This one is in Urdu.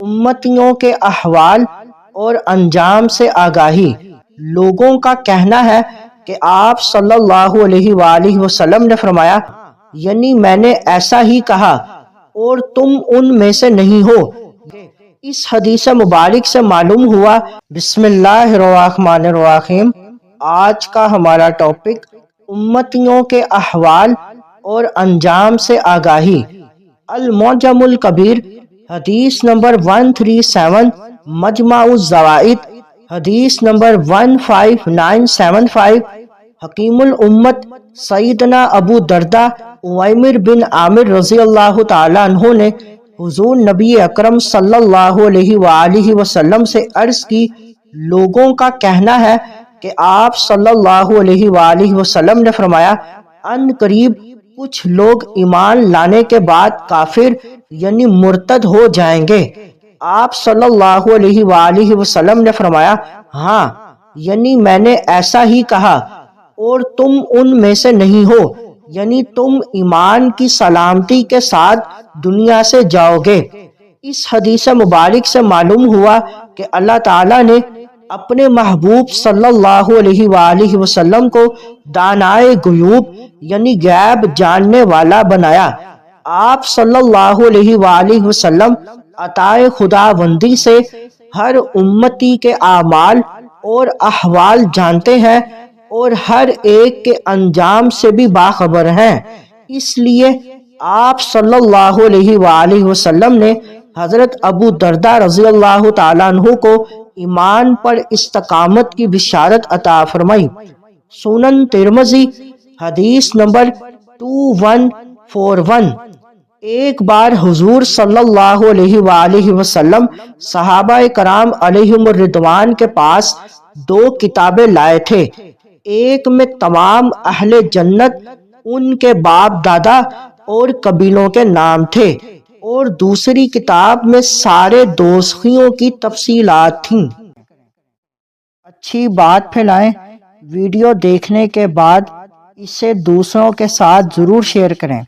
امتیوں کے احوال اور انجام سے آگاہی۔ لوگوں کا کہنا ہے کہ آپ صلی اللہ علیہ وآلہ وسلم نے فرمایا، یعنی میں نے ایسا ہی کہا اور تم ان میں سے نہیں ہو۔ اس حدیث مبارک سے معلوم ہوا۔ بسم اللہ الرحمن الرحیم۔ آج کا ہمارا ٹاپک امتیوں کے احوال اور انجام سے آگاہی۔ المعجم الکبیر، حدیث نمبر 137، مجمع الزوائد، حدیث نمبر 15975۔ حکیم الامت سیدنا ابو درداء عویمر بن عامر رضی اللہ تعالیٰ عنہ نے حضور نبی اکرم صلی اللہ علیہ وآلہ وسلم سے عرض کی، لوگوں کا کہنا ہے کہ آپ صلی اللہ علیہ وآلہ وسلم نے فرمایا، ان قریب کچھ لوگ ایمان لانے کے بعد کافر یعنی مرتد ہو جائیں گے۔ آپ صلی اللہ علیہ وآلہ وسلم نے فرمایا، ہاں، یعنی میں نے ایسا ہی کہا اور تم ان میں سے نہیں ہو، یعنی تم ایمان کی سلامتی کے ساتھ دنیا سے جاؤ گے۔ اس حدیث مبارک سے معلوم ہوا کہ اللہ تعالیٰ نے اپنے محبوب صلی اللہ علیہ وآلہ وسلم کو دانائے غیوب یعنی غیب جاننے والا بنایا۔ آپ صلی اللہ علیہ وآلہ وسلم عطائے خداوندی سے ہر امتی کے اعمال اور احوال جانتے ہیں اور ہر ایک کے انجام سے بھی باخبر ہیں۔ اس لیے آپ صلی اللہ علیہ وآلہ وسلم نے حضرت ابو درداء رضی اللہ تعالیٰ عنہ کو ایمان پر استقامت کی بشارت عطا فرمائی۔ سنن ترمذی، حدیث نمبر 2141۔ ایک بار حضور صلی اللہ علیہ وآلہ وسلم صحابہ کرام علیہم الرضوان کے پاس 2 کتابیں لائے تھے۔ ایک میں تمام اہل جنت، ان کے باپ دادا اور قبیلوں کے نام تھے، اور دوسری کتاب میں سارے دوزخیوں کی تفصیلات تھیں۔ اچھی بات پھیلائیں۔ ویڈیو دیکھنے کے بعد اسے دوسروں کے ساتھ ضرور شیئر کریں۔